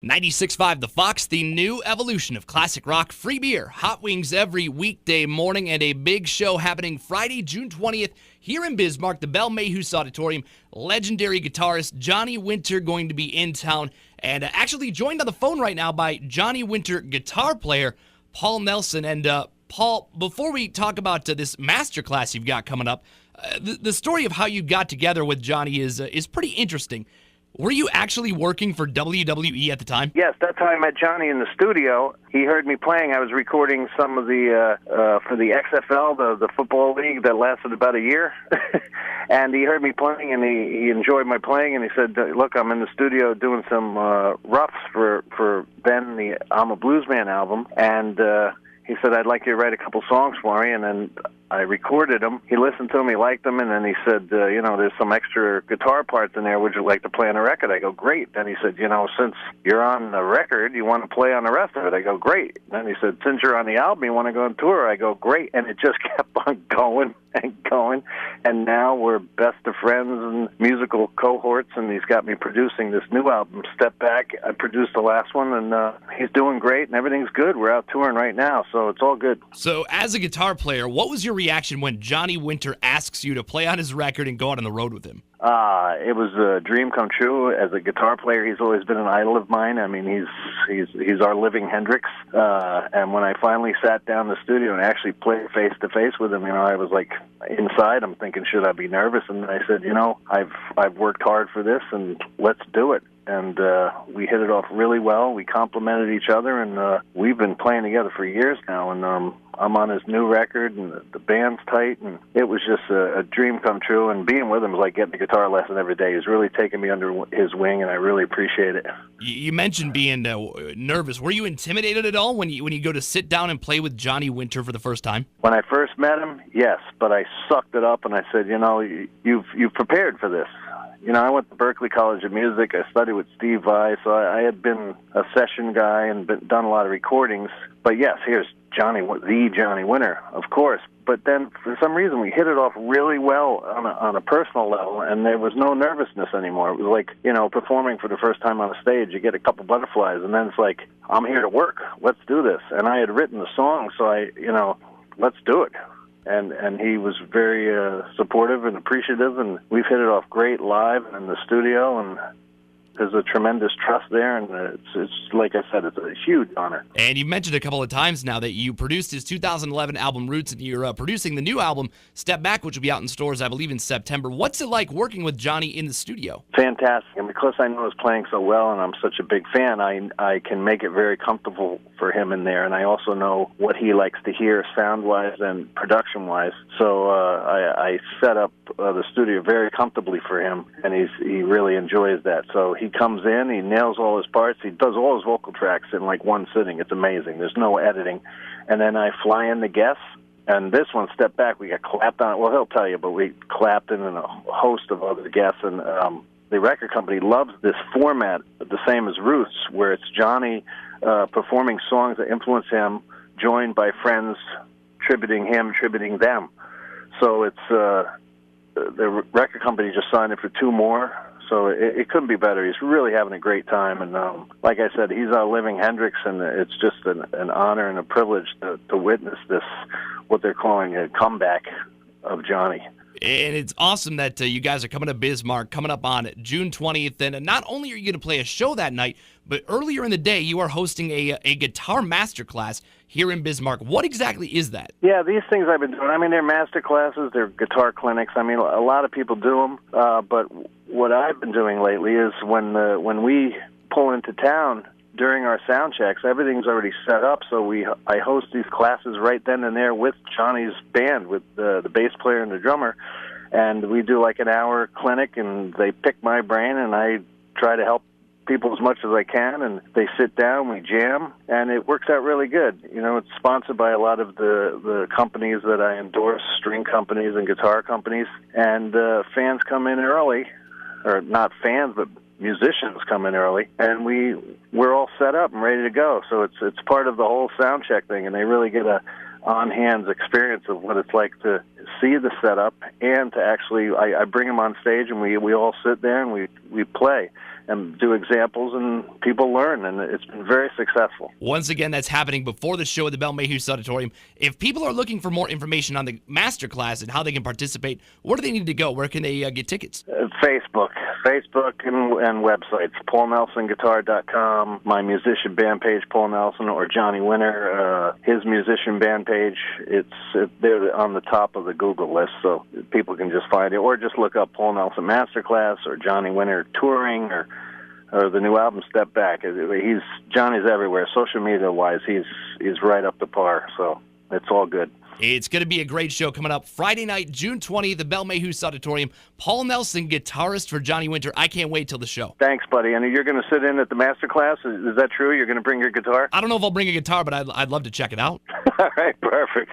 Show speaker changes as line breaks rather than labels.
96.5 The Fox, the new evolution of classic rock. Free beer, hot wings every weekday morning, and a big show happening Friday, June 20th, here in Bismarck, the Bell Mayhews Auditorium. Legendary guitarist Johnny Winter going to be in town, and actually joined on the phone right now by Johnny Winter guitar player Paul Nelson. And Paul, before we talk about this masterclass you've got coming up, the story of how you got together with Johnny is pretty interesting. Were you actually working for WWE at the time?
Yes, that's how I met Johnny in the studio. He heard me playing. I was recording some of the, for the XFL, the football league that lasted about a year. And he heard me playing, and he enjoyed my playing, and he said, look, I'm in the studio doing some roughs for Ben, the I'm a Blues Man album, and he said, I'd like you to write a couple songs for me, and then I recorded them. He listened to them, he liked them, and then he said, there's some extra guitar parts in there. Would you like to play on the record? I go, great. Then he said, since you're on the record, you want to play on the rest of it? I go, great. Then he said, since you're on the album, you want to go on tour? I go, great. And it just kept on going and going, and now we're best of friends and musical cohorts, and he's got me producing this new album, Step Back. I produced the last one, and he's doing great, and everything's good. We're out touring right now, so it's all good.
So as a guitar player, what was your reaction when Johnny Winter asks you to play on his record and go out on the road with him?
It was a dream come true. As a guitar player, he's always been an idol of mine. I mean, he's our living Hendrix. And when I finally sat down in the studio and actually played face to face with him, I was like inside. I'm thinking, should I be nervous? And I said, I've worked hard for this, and let's do it. And we hit it off really well. We complimented each other, and we've been playing together for years now. And I'm on his new record, and the band's tight, and it was just a dream come true. And being with him was like getting a guitar lesson every day. He's really taken me under his wing, and I really appreciate it.
You mentioned being nervous. Were you intimidated at all when you go to sit down and play with Johnny Winter for the first time?
When I first met him, yes, but I sucked it up, and I said, you've prepared for this. I went to Berklee College of Music. I studied with Steve Vai, so I had been a session guy and done a lot of recordings. But yes, here's the Johnny Winter, of course. But then, for some reason, we hit it off really well on a personal level, and there was no nervousness anymore. It was like, performing for the first time on a stage. You get a couple butterflies, and then it's like, I'm here to work. Let's do this. And I had written the song, so let's do it. And he was very supportive and appreciative, and we've hit it off great live and in the studio, and there's a tremendous trust there, and it's like I said, it's a huge honor.
And you mentioned a couple of times now that you produced his 2011 album Roots, and you're producing the new album Step Back, which will be out in stores, I believe, in September. What's it like working with Johnny in the studio?
Fantastic, and because I know he's playing so well, and I'm such a big fan, I can make it very comfortable for him in there, and I also know what he likes to hear sound-wise and production-wise. So I set up the studio very comfortably for him, and he really enjoys that. So he comes in, he nails all his parts, he does all his vocal tracks in like one sitting. It's amazing. There's no editing. And then I fly in the guests, and this one, Step Back, we got clapped on. Well, he'll tell you, but we clapped in and a host of other guests, and the record company loves this format, the same as Roots, where it's Johnny performing songs that influence him, joined by friends tributing him, tributing them. So it's the record company just signed him for 2 more. So it couldn't be better. He's really having a great time. And like I said, he's our living Hendrix, and it's just an honor and a privilege to witness this, what they're calling a comeback of Johnny.
And it's awesome that you guys are coming to Bismarck, coming up on June 20th. And not only are you going to play a show that night, but earlier in the day, you are hosting a guitar masterclass here in Bismarck. What exactly is that?
Yeah, these things I've been doing, they're master classes, they're guitar clinics. A lot of people do them, but what I've been doing lately is when we pull into town during our sound checks, everything's already set up, so I host these classes right then and there with Johnny's band, with the bass player and the drummer, and we do like an hour clinic, and they pick my brain, and I try to help people as much as I can, and they sit down, we jam, and it works out really good. It's sponsored by a lot of the companies that I endorse, string companies and guitar companies, and fans come in early, or not fans, but musicians come in early, and we're all set up and ready to go. So it's part of the whole sound check thing, and they really get a on-hand experience of what it's like to see the setup and to actually, I bring him on stage and we all sit there and we play and do examples, and people learn, and it's been very successful.
Once again, that's happening before the show at the Bell Mayhew Auditorium. If people are looking for more information on the masterclass and how they can participate, where do they need to go? Where can they get tickets?
Facebook and websites, PaulNelsonGuitar.com, my musician band page, Paul Nelson, or Johnny Winter, his musician band page. They're on the top of the Google list, so people can just find it, or just look up Paul Nelson Masterclass or Johnny Winter Touring or the new album Step Back. Johnny's everywhere. Social media wise, he's right up to par. So it's all good.
It's going to be a great show coming up Friday night, June 20th, the Bell Mayhew Auditorium. Paul Nelson, guitarist for Johnny Winter. I can't wait till the show.
Thanks, buddy. And you're going to sit in at the master class? Is that true? You're going to bring your guitar?
I don't know if I'll bring a guitar, but I'd love to check it out.
All right, perfect.